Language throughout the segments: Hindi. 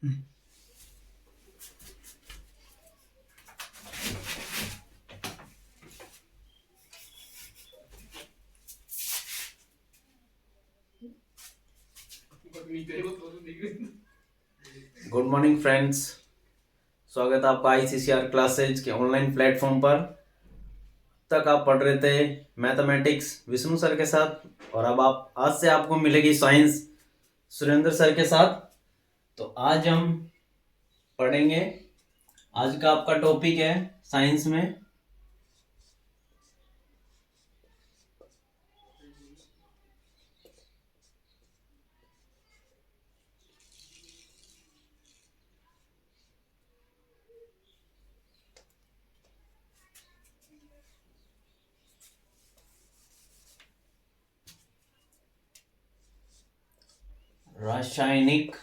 गुड मॉर्निंग फ्रेंड्स, स्वागत है आपका ICCR क्लासेज के ऑनलाइन प्लेटफॉर्म पर। तक आप पढ़ रहे थे मैथमेटिक्स विष्णु सर के साथ और अब आप आज से आपको मिलेगी साइंस सुरेंद्र सर के साथ। तो आज हम पढ़ेंगे, आज का आपका टॉपिक है साइंस में रासायनिक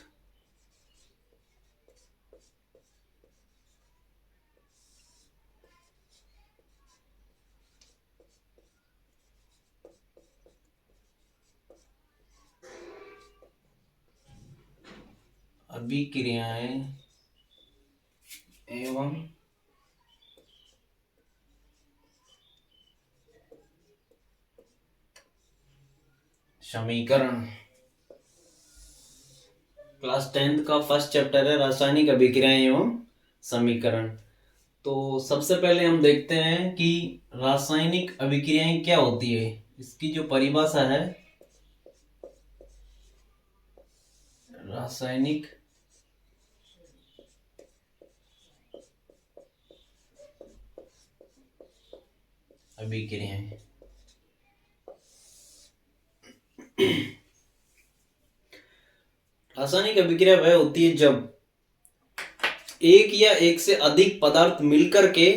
अभिक्रियाएं एवं समीकरण। क्लास 10th का फर्स्ट चैप्टर है रासायनिक अभिक्रियाएं एवं समीकरण। तो सबसे पहले हम देखते हैं कि रासायनिक अभिक्रियाएं क्या होती है। इसकी जो परिभाषा है, रासायनिक अभिक्रियाएं रासायनिक अभिक्रिया वह होती है जब एक या एक से अधिक पदार्थ मिलकर के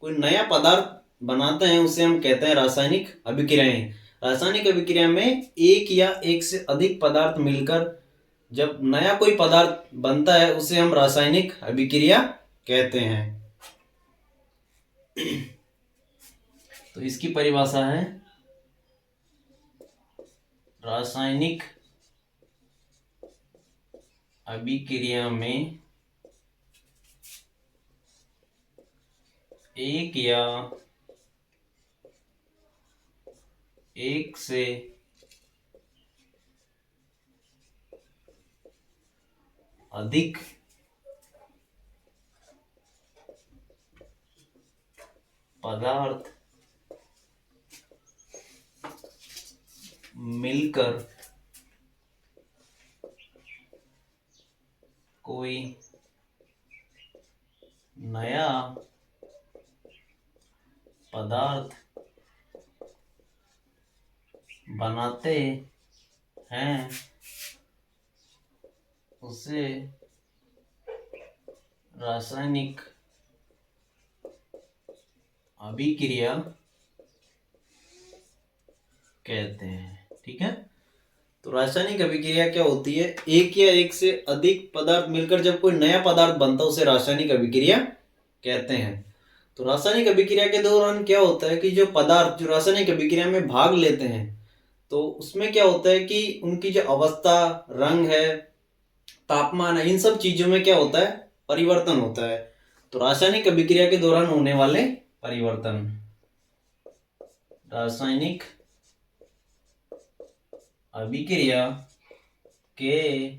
कोई नया पदार्थ बनाते हैं, उसे हम कहते हैं रासायनिक अभिक्रियाएं। रासायनिक अभिक्रिया में एक या एक से अधिक पदार्थ मिलकर जब नया कोई पदार्थ बनता है, उसे हम रासायनिक अभिक्रिया कहते हैं। तो इसकी परिभाषा है, रासायनिक अभिक्रिया में एक या एक से अधिक पदार्थ मिलकर कोई नया पदार्थ बनाते हैं, उसे रासायनिक अभिक्रिया कहते हैं। ठीक है, तो रासायनिक अभिक्रिया क्या होती है? एक या एक से अधिक पदार्थ मिलकर जब कोई नया पदार्थ बनता है, उसे रासायनिक अभिक्रिया कहते हैं। तो रासायनिक अभिक्रिया के दौरान क्या होता है कि जो पदार्थ जो रासायनिक अभिक्रिया में भाग लेते हैं, तो उसमें क्या होता है कि उनकी जो अवस्था, रंग है, तापमान है, इन सब चीजों में क्या होता है? परिवर्तन होता है। तो रासायनिक अभिक्रिया के दौरान होने वाले परिवर्तन, रासायनिक अभिक्रिया के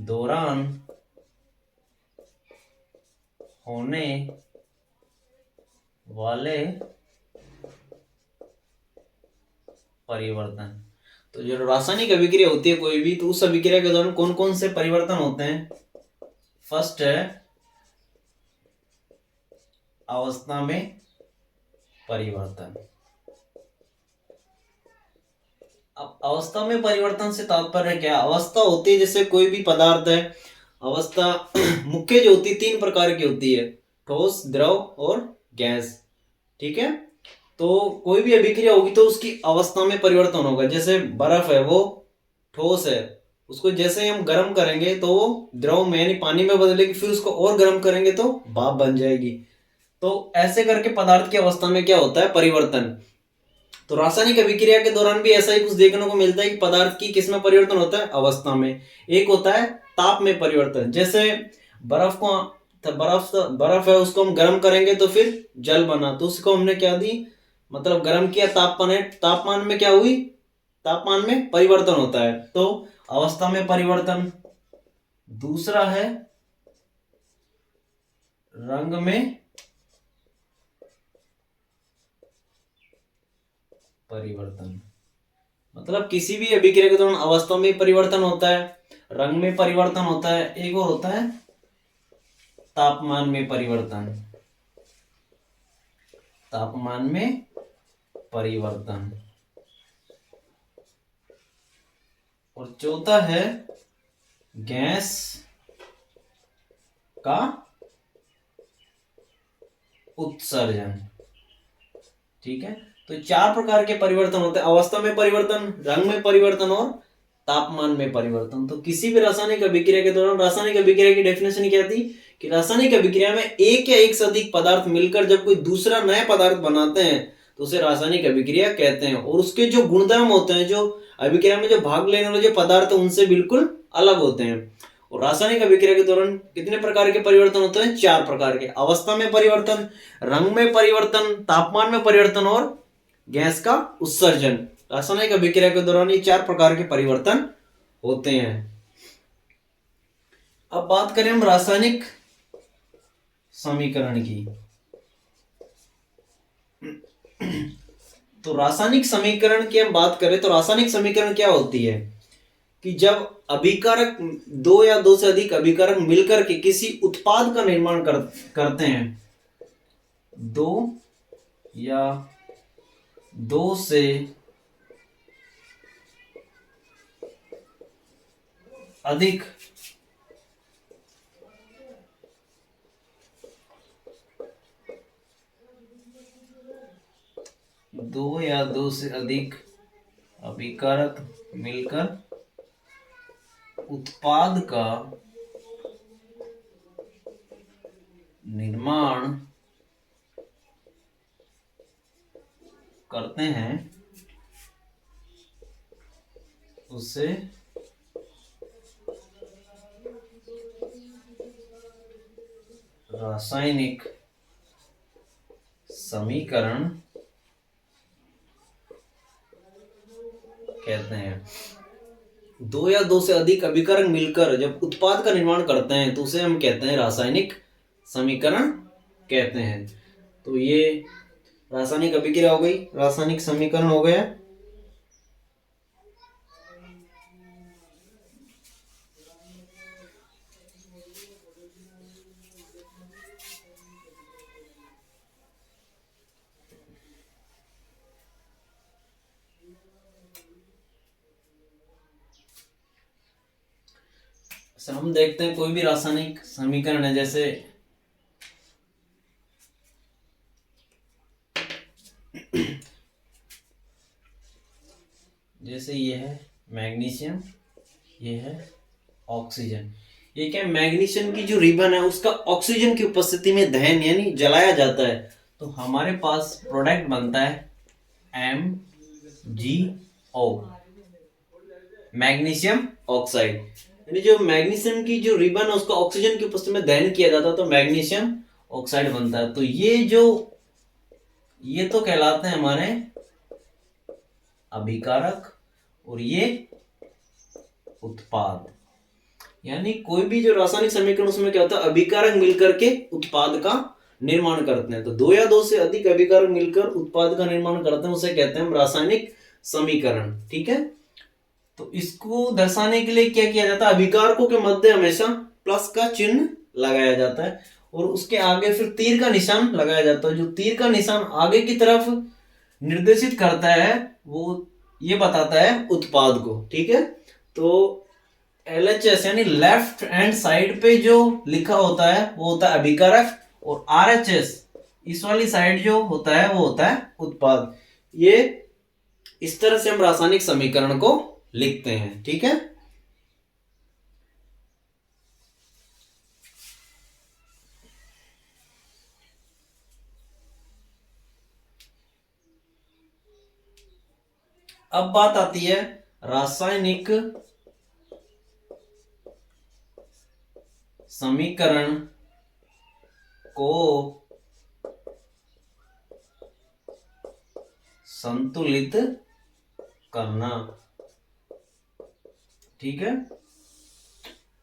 दौरान होने वाले परिवर्तन। तो जो रासायनिक अभिक्रिया होती है कोई भी, तो उस अभिक्रिया के दौरान कौन कौन से परिवर्तन होते हैं? फर्स्ट है अवस्था में परिवर्तन। अब अवस्था में परिवर्तन से तात्पर्य क्या? अवस्था होती है जैसे कोई भी पदार्थ है, अवस्था मुख्य जो होती है 3 प्रकार की होती है, ठोस, द्रव और गैस। ठीक है, तो कोई भी अभिक्रिया होगी तो उसकी अवस्था में परिवर्तन होगा। जैसे बर्फ है, वो ठोस है, उसको जैसे हम गर्म करेंगे तो वो द्रव में यानी पानी में बदलेगी, फिर उसको और गर्म करेंगे तो भाप बन जाएगी। तो ऐसे करके पदार्थ की अवस्था में क्या होता है? परिवर्तन। तो रासायनिक अभिक्रिया के दौरान भी ऐसा ही कुछ देखने को मिलता है कि पदार्थ की किस में परिवर्तन होता है, अवस्था में। एक होता है ताप में परिवर्तन, जैसे बर्फ को बर्फ है उसको हम गर्म करेंगे तो फिर जल बना, तो उसको हमने क्या दी, मतलब गर्म किया, तापमान है, तापमान में क्या हुई, तापमान में परिवर्तन होता है, तो अवस्था में परिवर्तन। दूसरा है रंग में परिवर्तन, मतलब किसी भी अभिक्रिया के दौरान अवस्था में परिवर्तन होता है, रंग में परिवर्तन होता है, एक और होता है तापमान में परिवर्तन, तापमान में परिवर्तन। और चौथा है गैस का उत्सर्जन। ठीक है, तो चार प्रकार के परिवर्तन होते हैं, अवस्था में परिवर्तन, रंग में परिवर्तन और तापमान में परिवर्तन। तो किसी भी रासायनिक अभिक्रिया के दौरान, रासायनिक अभिक्रिया की डेफिनेशन क्या थी कि रासायनिक अभिक्रिया में एक या एक से अधिक पदार्थ मिलकर जब कोई दूसरा नया पदार्थ बनाते हैं तो उसे रासायनिक अभिक्रिया कहते हैं, और उसके जो गुणधर्म होते हैं, जो अभिक्रिया में जो भाग लेने वाले जो पदार्थ है उनसे बिल्कुल अलग होते हैं। और रासायनिक अभिक्रिया के दौरान कितने प्रकार के परिवर्तन होते हैं, चार प्रकार के, अवस्था में परिवर्तन, रंग में परिवर्तन, तापमान में परिवर्तन और गैस का उत्सर्जन। रासायनिक अभिक्रिया के दौरान ये चार प्रकार के परिवर्तन होते हैं। अब बात करें हम रासायनिक समीकरण की, तो रासायनिक समीकरण की हम बात करें तो रासायनिक समीकरण क्या होती है कि जब अभिकारक, दो या दो से अधिक अभिकारक मिलकर के किसी उत्पाद का निर्माण करते हैं, दो या दो से अधिक दो या दो से अधिक अभिकारक मिलकर उत्पाद का निर्माण करते हैं उसे रासायनिक समीकरण कहते हैं। दो या दो से अधिक अभिकारक मिलकर जब उत्पाद का निर्माण करते हैं तो उसे हम कहते हैं रासायनिक समीकरण कहते हैं। तो ये रासायनिक अभिक्रिया हो गई, रासायनिक समीकरण हो गया। सर हम देखते हैं कोई भी रासायनिक समीकरण है, जैसे ये है मैग्नीशियम, ये है ऑक्सीजन। ये क्या, मैग्नीशियम की जो रिबन है उसका ऑक्सीजन की उपस्थिति में दहन यानी जलाया जाता है, तो हमारे पास प्रोडक्ट बनता है MgO, मैग्नीशियम ऑक्साइड। यानी जो मैग्नीशियम की जो रिबन है उसका ऑक्सीजन की उपस्थिति में दहन किया जाता है तो मैग्नीशियम ऑक्साइड बनता है। तो ये तो कहलाते हैं हमारे अभिकारक और ये उत्पाद। यानी कोई भी जो रासायनिक समीकरण उसमें क्या होता है, अभिकारक मिलकर के उत्पाद का निर्माण करते हैं। तो दो या दो से अधिक अभिकारक मिलकर उत्पाद का निर्माण करते हैं उसे कहते हैं हम रासायनिक समीकरण। ठीक है, तो इसको दर्शाने के लिए क्या किया जाता है, अभिकारकों के मध्य हमेशा प्लस का चिन्ह लगाया जाता है और उसके आगे फिर तीर का निशान लगाया जाता है। जो तीर का निशान आगे की तरफ निर्देशित करता है वो ये बताता है उत्पाद को। ठीक है, तो LHS यानी लेफ्ट हैंड साइड पे जो लिखा होता है वो होता है अभिकारक, और RHS इस वाली साइड जो होता है वो होता है उत्पाद। ये इस तरह से हम रासायनिक समीकरण को लिखते हैं। ठीक है, अब बात आती है रासायनिक समीकरण को संतुलित करना। ठीक है,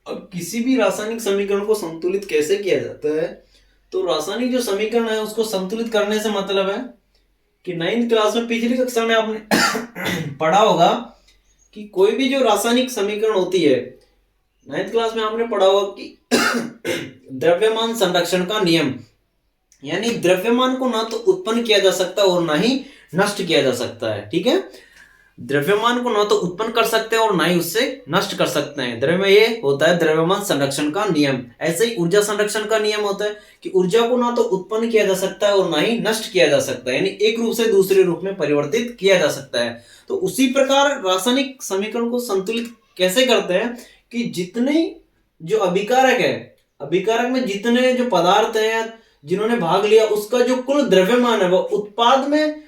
अब किसी भी रासायनिक समीकरण को संतुलित कैसे किया जाता है, तो रासायनिक जो समीकरण है उसको संतुलित करने से मतलब है कि 9th क्लास में, पिछली कक्षा में आपने पढ़ा होगा कि कोई भी जो रासायनिक समीकरण होती है, 9th क्लास में आपने पढ़ा होगा कि द्रव्यमान संरक्षण का नियम, यानी द्रव्यमान को ना तो उत्पन्न किया जा सकता और ना ही नष्ट किया जा सकता है। ठीक है, द्रव्यमान को ना तो उत्पन्न कर सकते हैं और ना ही उससे नष्ट कर सकते हैं। द्रव्य ये होता है द्रव्यमान संरक्षण का नियम। ऐसे ही ऊर्जा संरक्षण का नियम होता है कि ऊर्जा को ना तो उत्पन्न किया जा सकता है और ना ही नष्ट किया जा सकता है, यानी एक रूप से दूसरे रूप में परिवर्तित किया जा सकता है। तो उसी प्रकार रासायनिक समीकरण को संतुलित कैसे करते हैं कि जितने जो अभिकारक है, अभिकारक में जितने जो पदार्थ हैं जिन्होंने भाग लिया, उसका जो कुल द्रव्यमान है वो उत्पाद में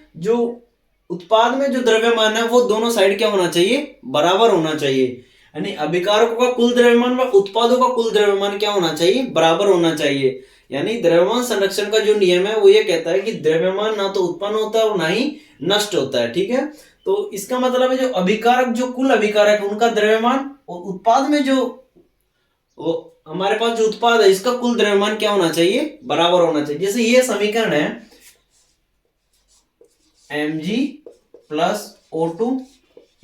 जो द्रव्यमान है वो दोनों साइड क्या होना चाहिए, बराबर होना चाहिए। यानी अभिकारकों का कुल द्रव्यमान व उत्पादों का कुल द्रव्यमान क्या होना चाहिए, बराबर होना चाहिए। यानी द्रव्यमान संरक्षण का जो नियम है वो ये कहता है कि द्रव्यमान ना तो उत्पन्न होता है और ना ही नष्ट होता है। ठीक है, तो इसका मतलब है जो अभिकारक, जो कुल अभिकारक उनका द्रव्यमान और उत्पाद में जो वो हमारे पास जो उत्पाद है इसका कुल द्रव्यमान क्या होना चाहिए, बराबर होना चाहिए। जैसे ये समीकरण है Mg प्लस O2,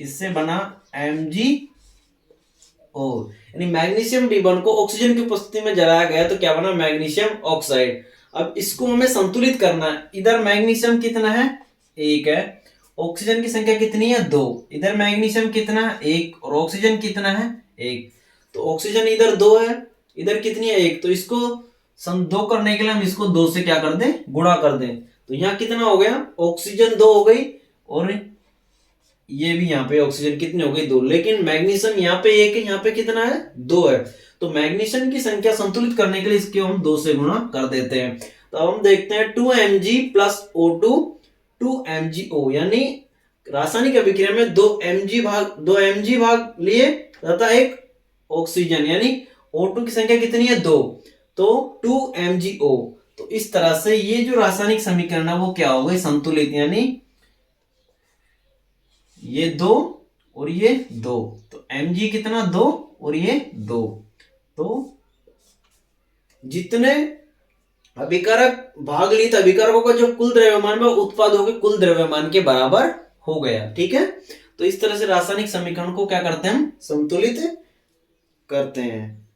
इससे बना MgO, यानी मैग्नीशियम रिबन को ऑक्सीजन की उपस्थिति में जलाया गया तो क्या बना, मैग्नीशियम ऑक्साइड। अब इसको हमें संतुलित करना है। इधर मैग्नीशियम कितना है, 1 है, ऑक्सीजन की संख्या कितनी है, 2। इधर मैग्नीशियम कितना है, 1, और ऑक्सीजन कितना है, 1। तो ऑक्सीजन इधर 2 है, इधर कितनी है, 1। तो इसको 2 करने के लिए हम इसको 2 से क्या कर दें, गुणा कर दें। तो यहाँ कितना हो गया, ऑक्सीजन 2 हो गई और ये भी यहाँ पे ऑक्सीजन कितनी हो गई, 2। लेकिन मैग्नीशियम यहाँ पे 1 है, यहाँ पे कितना है, 2 है। तो मैग्नीशियम की संख्या संतुलित करने के लिए इसके हम 2 से गुणा कर देते हैं। तो अब हम देखते हैं 2Mg प्लस O2 2MgO, यानी रासायनिक अभिक्रिया में 2 Mg भाग लिए तथा 1 ऑक्सीजन, यानी O2 की संख्या कितनी है, 2, तो 2MgO। तो इस तरह से ये जो रासायनिक समीकरण है वो क्या हो गई, संतुलित, यानी ये 2 और ये 2, तो Mg कितना, 2 और ये 2। तो जितने अभिकारक भाग लिए थे, अभिकारकों का जो कुल द्रव्यमान है उत्पादों के कुल द्रव्यमान के बराबर हो गया। ठीक है, तो इस तरह से रासायनिक समीकरण को क्या करते हैं, हम संतुलित करते हैं।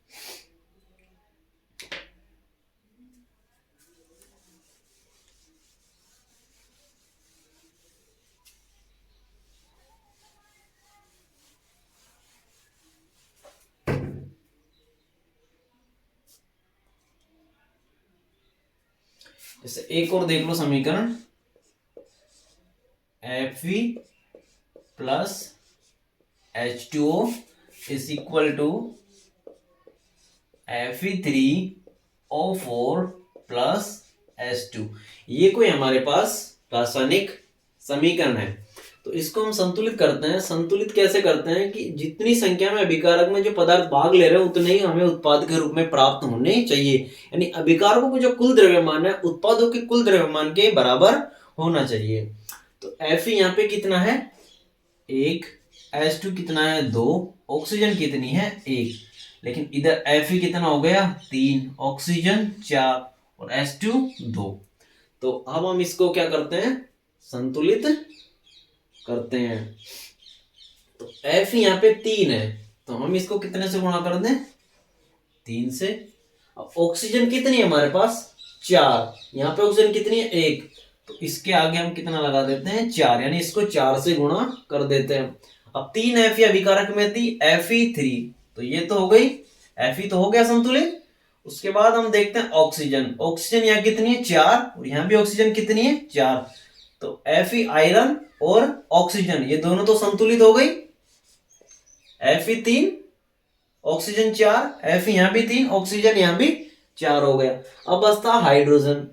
जैसे एक और देख लो समीकरण, Fe plus H2O is equal to Fe3O4 plus H2। ये कोई हमारे पास रासायनिक समीकरण है। तो इसको हम संतुलित करते हैं। संतुलित कैसे करते हैं कि जितनी संख्या में अभिकारक में जो पदार्थ भाग ले रहे हैं उतने ही हमें उत्पाद के रूप में प्राप्त होने चाहिए, यानी अभिकारकों को जो कुल द्रव्यमान है उत्पादों के कुल द्रव्यमान के बराबर होना चाहिए। तो Fe यहाँ पे कितना है, 1, H2 कितना है, 2, ऑक्सीजन कितनी है, 1। लेकिन इधर Fe कितना हो गया, 3, ऑक्सीजन 4 और H2 2। तो अब हम इसको क्या करते हैं, संतुलित करते हैं। तो F यहाँ पे 3 है, तो हम इसको कितने से गुणा कर दें, 3 से। अब ऑक्सीजन कितनी है हमारे पास, 4, यहाँ पे ऑक्सीजन कितनी है, 1, तो इसके आगे हम कितना लगा देते हैं, 4, यानी इसको 4 से गुणा कर देते हैं। अब 3 Fe अभिकारक में थी, Fe3, तो ये तो हो गई, Fe तो हो गया संतुलित। उसके बाद हम देखते हैं ऑक्सीजन। ऑक्सीजन यहाँ कितनी है, 4, और यहाँ भी ऑक्सीजन कितनी है, 4। तो Fe आयरन और ऑक्सीजन ये दोनों तो संतुलित हो गई। Fe 3, ऑक्सीजन 4, Fe यहाँ भी 3, ऑक्सीजन यहाँ भी 4 हो गया। अब बचता हाइड्रोजन।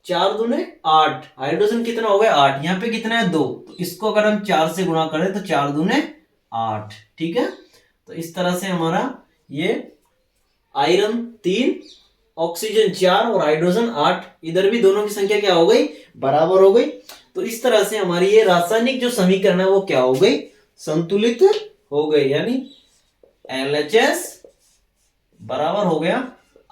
4 दूने 8, हाइड्रोजन कितना हो गया 8, यहाँ पे कितना है 2, तो इसको अगर हम 4 से गुणा करें तो 4 दूने 8, ठीक है। तो इस तरह से हमारा ये आयरन 3, ऑक्सीजन 4 और हाइड्रोजन 8, इधर भी दोनों की संख्या क्या हो गई, बराबर हो गई। तो इस तरह से हमारी ये रासायनिक जो समीकरण है वो क्या हो गई, संतुलित हो गई, यानी LHS बराबर हो गया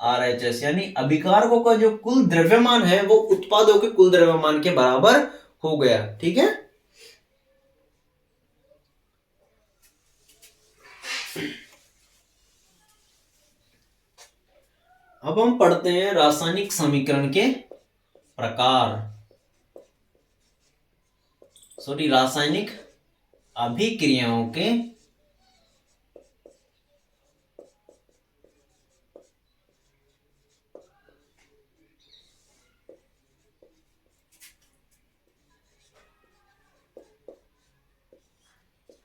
RHS, यानी अभिकारकों का जो कुल द्रव्यमान है वो उत्पादों के कुल द्रव्यमान के बराबर हो गया, ठीक है। अब हम पढ़ते हैं रासायनिक समीकरण के प्रकार, रासायनिक अभिक्रियाओं के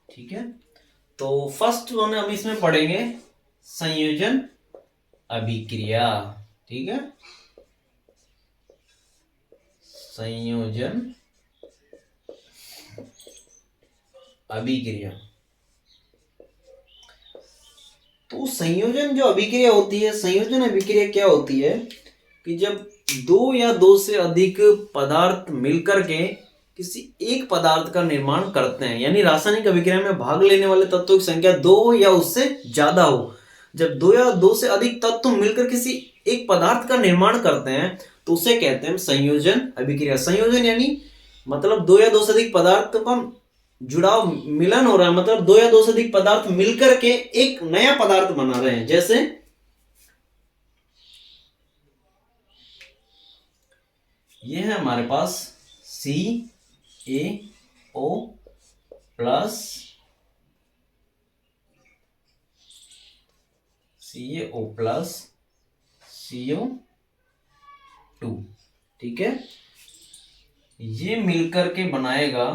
ठीक है। तो फर्स्ट वन हम इसमें पढ़ेंगे संयोजन अभिक्रिया, ठीक है, संयोजन अभिक्रिया। तो संयोजन जो अभिक्रिया होती है, संयोजन अभिक्रिया क्या होती है कि जब दो या दो से अधिक पदार्थ मिलकर के किसी एक पदार्थ का निर्माण करते हैं, यानी रासायनिक अभिक्रिया में भाग लेने वाले तत्वों की संख्या 2 या उससे ज्यादा हो। जब 2 या 2 से अधिक तत्व मिलकर किसी एक पदार्थ का निर्माण करते हैं तो उसे कहते हैं संयोजन अभिक्रिया। संयोजन यानी मतलब 2 या 2 से अधिक पदार्थ का जुड़ाव, मिलन हो रहा है, मतलब 2 या 2 से अधिक पदार्थ मिलकर के एक नया पदार्थ बना रहे हैं। जैसे ये है हमारे पास CaO plus CaO plus CO2, ठीक है। ये मिलकर के बनाएगा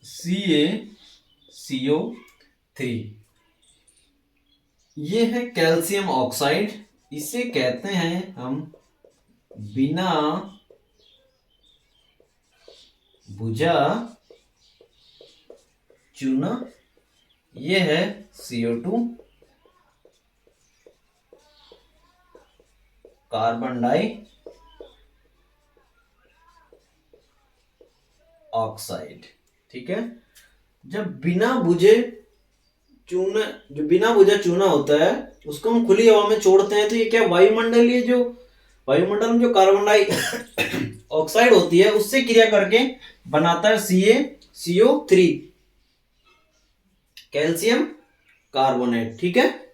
CaCO3। ये है कैल्शियम ऑक्साइड, इसे कहते हैं हम बिना बुझा चूना। ये है CO2, कार्बन डाई ऑक्साइड, ठीक है। जब बिना बुझे चूना, जो बिना बुझा चूना होता है उसको हम खुली हवा में छोड़ते हैं तो ये क्या वायुमंडलीय, जो वायुमंडल में जो कार्बन डाई ऑक्साइड होती है उससे क्रिया करके बनाता है CaCO3, कैल्शियम कार्बोनेट, ठीक है।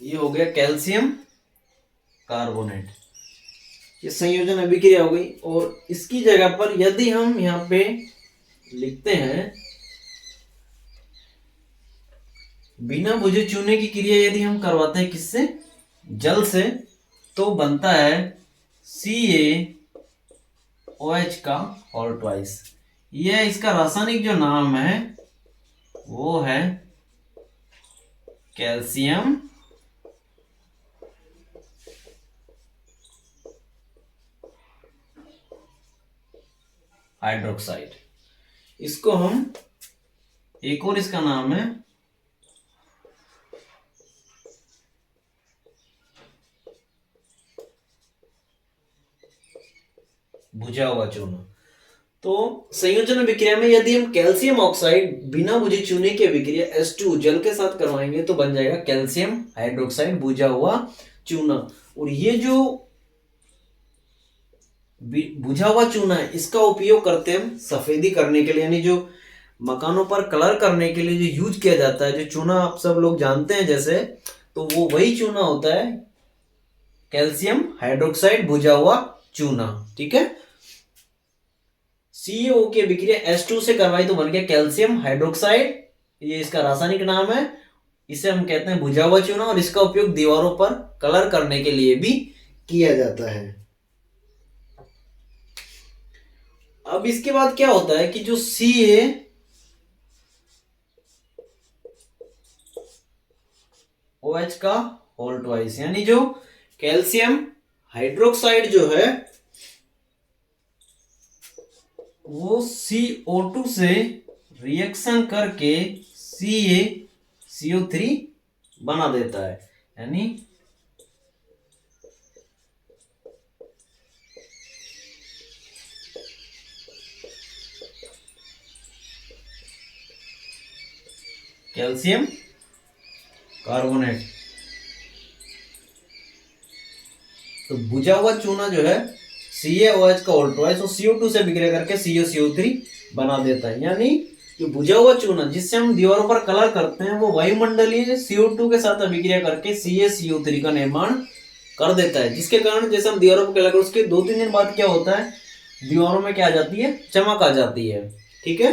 ये हो गया कैल्शियम कार्बोनेट, ये संयोजन अभिक्रिया हो गई। और इसकी जगह पर यदि हम यहाँ पे लिखते हैं बिना बुझे चूने की क्रिया यदि हम करवाते हैं किससे, जल से, तो बनता है CaOH का होल ट्वाइस। यह इसका रासायनिक जो नाम है वो है कैल्शियम हाइड्रोक्साइड। इसको हम, एक और इसका नाम है बुझा हुआ चूना। तो संयोजन अभिक्रिया में यदि हम कैल्शियम ऑक्साइड बिना बुझे चूने की अभिक्रिया H2 जल के साथ करवाएंगे तो बन जाएगा कैल्शियम हाइड्रोक्साइड बुझा हुआ चूना। और ये जो बुझा हुआ चूना है इसका उपयोग करते हैं हम सफेदी करने के लिए, यानी जो मकानों पर कलर करने के लिए जो यूज किया जाता है, जो चूना आप सब लोग जानते हैं जैसे, तो वो वही चूना होता है कैल्शियम हाइड्रोक्साइड बुझा हुआ चूना, ठीक है। CaO की अभिक्रिया H2 से करवाई तो बन गया कैल्शियम हाइड्रोक्साइड, ये इसका रासायनिक नाम है। इसे हम कहते हैं बुझा हुआ चूना और इसका उपयोग दीवारों पर कलर करने के लिए भी किया जाता है। अब इसके बाद क्या होता है कि जो CaOH का होल ट्वाइस, यानी जो कैल्शियम हाइड्रोक्साइड जो है वो CO2 से रिएक्शन करके CaCO3 बना देता है। यानी कैल्शियम कार्बोनेट। तो बुझा हुआ चूना जो है CaOH का होल ट्वाइस, वो CO2 से बिक्रिया करके CaCO3 बना देता है। यानी जो बुझा हुआ चूना जिससे हम दीवारों पर कलर करते हैं वो वायुमंडलीय CO2 के साथ अभिक्रिया करके CaCO3 का निर्माण कर देता है, जिसके कारण जैसे हम दीवारों पर कलर करते उसके 2-3 दिन बाद क्या होता है, दीवारों में क्या आ जाती है, चमक आ जाती है। ठीक है,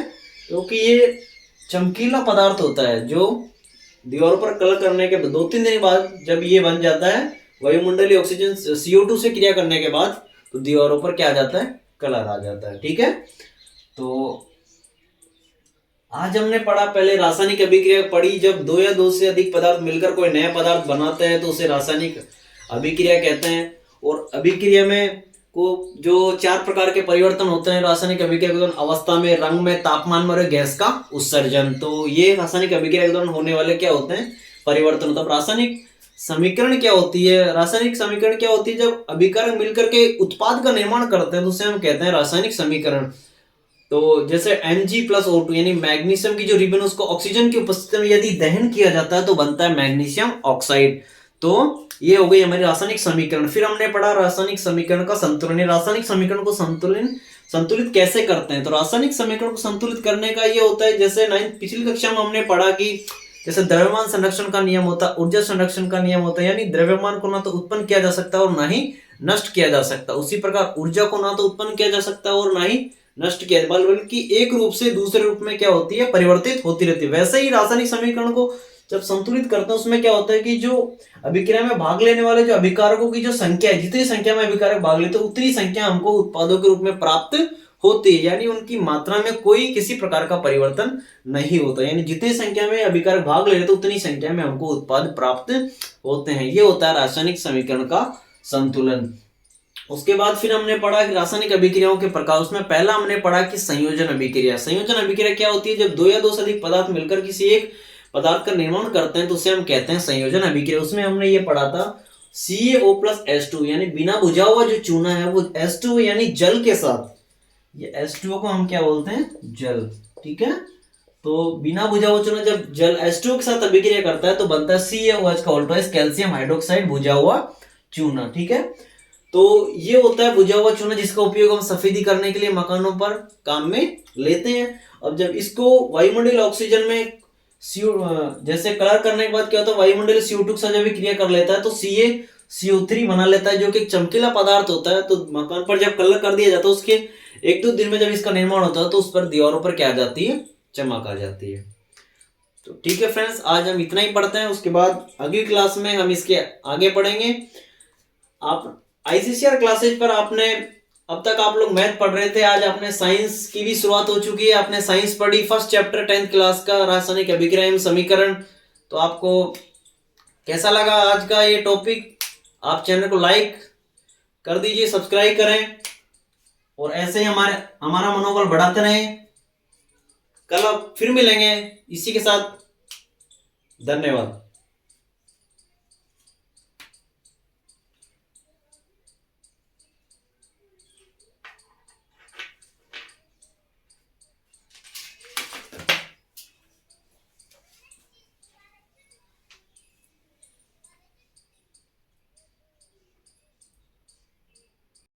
क्योंकि ये चमकीला पदार्थ होता है जो दीवारों पर कलर करने के 2-3 दिन बाद जब ये बन जाता है वायुमंडलीय ऑक्सीजन CO2 से क्रिया करने के बाद, तो दीवारों पर क्या आ जाता है, कलर आ जाता है। ठीक है, तो आज हमने पढ़ा, पहले रासायनिक अभिक्रिया पढ़ी। जब दो या दो से अधिक पदार्थ मिलकर कोई नया पदार्थ बनाते हैं तो उसे रासायनिक अभिक्रिया कहते हैं। और अभिक्रिया में को जो 4 प्रकार के परिवर्तन होते हैं रासायनिक अभिक्रिया के दौरान, अवस्था में, रंग में, तापमान में और गैस का उत्सर्जन। तो ये रासायनिक अभिक्रिया के दौरान होने वाले क्या होते हैं, परिवर्तन। मतलब रासायनिक समीकरण क्या होती है, रासायनिक समीकरण क्या होती है, जब अभिकारक मिलकर के उत्पाद का निर्माण करते हैं तो उसे हम कहते हैं रासायनिक समीकरण। तो जैसे Mg+O2 यानी मैग्नीशियम की जो रिबन उसको ऑक्सीजन की उपस्थिति में यदि दहन किया जाता है तो बनता है मैग्नीशियम ऑक्साइड। तो ये हो गई हमारी रासायनिक समीकरण। फिर हमने पढ़ा रासायनिक समीकरण का संतुलन। रासायनिक समीकरण को संतुलित कैसे करते हैं, तो रासायनिक समीकरण को संतुलित करने का ये होता है, जैसे पिछली कक्षा में हमने पढ़ा कि जैसे द्रव्यमान संरक्षण का नियम होता है, ऊर्जा संरक्षण का नियम होता है, यानी द्रव्यमान को ना तो उत्पन्न किया जा सकता और ना ही नष्ट किया जा सकता। उसी प्रकार ऊर्जा को ना तो उत्पन्न किया जा सकता और ना ही नष्ट किया, बल्कि एक रूप से दूसरे रूप में क्या होती है, परिवर्तित होती रहती है। वैसे ही रासायनिक समीकरण को जब संतुलित करते हैं उसमें क्या होता है कि जो अभिक्रिया में भाग लेने वाले जो अभिकारकों की जो संख्या है, जितनी संख्या में अभिकारक भाग लेते हैं उतनी संख्या हमको उत्पादों के रूप में प्राप्त होती है। यानी उनकी मात्रा में कोई किसी प्रकार का परिवर्तन नहीं होता, यानी जितनी संख्या में अभिकारक भाग ले रहे तो उतनी संख्या में हमको उत्पाद प्राप्त होते हैं। ये होता है रासायनिक समीकरण का संतुलन। उसके बाद फिर हमने पढ़ा कि रासायनिक अभिक्रियाओं के प्रकार। उसमें पहला हमने पढ़ा कि संयोजन अभिक्रिया। संयोजन अभिक्रिया क्या होती है, जब दो या दो से अधिक पदार्थ मिलकर किसी एक पदार्थ का निर्माण करते हैं तो उसे हम कहते हैं संयोजन अभिक्रिया। उसमें हमने ये पढ़ा था CaO+H2 यानी बिना बुझा हुआ जो चूना है वो H2 यानी जल के साथ, ये H2O को हम क्या बोलते हैं, जल। ठीक है, तो बिना बुझा हुआ चूना जब जल H2O के साथ अभिक्रिया करता है तो बनता है CaOH का होल ट्वाइस, कैल्शियम हाइड्रोक्साइड बुझा हुआ चूना। ठीक है, तो ये होता है बुझा हुआ चूना जिसका उपयोग हम सफेदी करने के लिए मकानों पर काम में लेते हैं। अब जब इसको वायुमंडलीय ऑक्सीजन में जैसे कलर करने के बाद क्या होता है, वायुमंडलीय CO2 के साथ जब क्रिया कर लेता है तो CaCO3 बना लेता है, जो कि एक चमकीला पदार्थ होता है। तो मकान पर जब कलर कर दिया जाता है उसके 1-2 दिन में जब इसका निर्माण होता है तो उस पर दीवारों पर क्या आ जाती है, चमक आ जाती है। तो ठीक है फ्रेंड्स, आज हम इतना ही पढ़ते हैं। उसके बाद अगली क्लास में हम इसके आगे पढ़ेंगे। आप ICCR क्लासेज पर आपने अब तक आप लोग मैथ पढ़ रहे थे, आज आपने साइंस की भी शुरुआत हो चुकी है। आपने साइंस पढ़ी, फर्स्ट चैप्टर 10th क्लास का रासायनिक अभिक्रिया एवं समीकरण। तो आपको कैसा लगा आज का ये टॉपिक? आप चैनल को लाइक कर दीजिए, सब्सक्राइब करें और ऐसे ही हमारा मनोबल बढ़ाते रहें। कल अब फिर मिलेंगे इसी के साथ। धन्यवाद।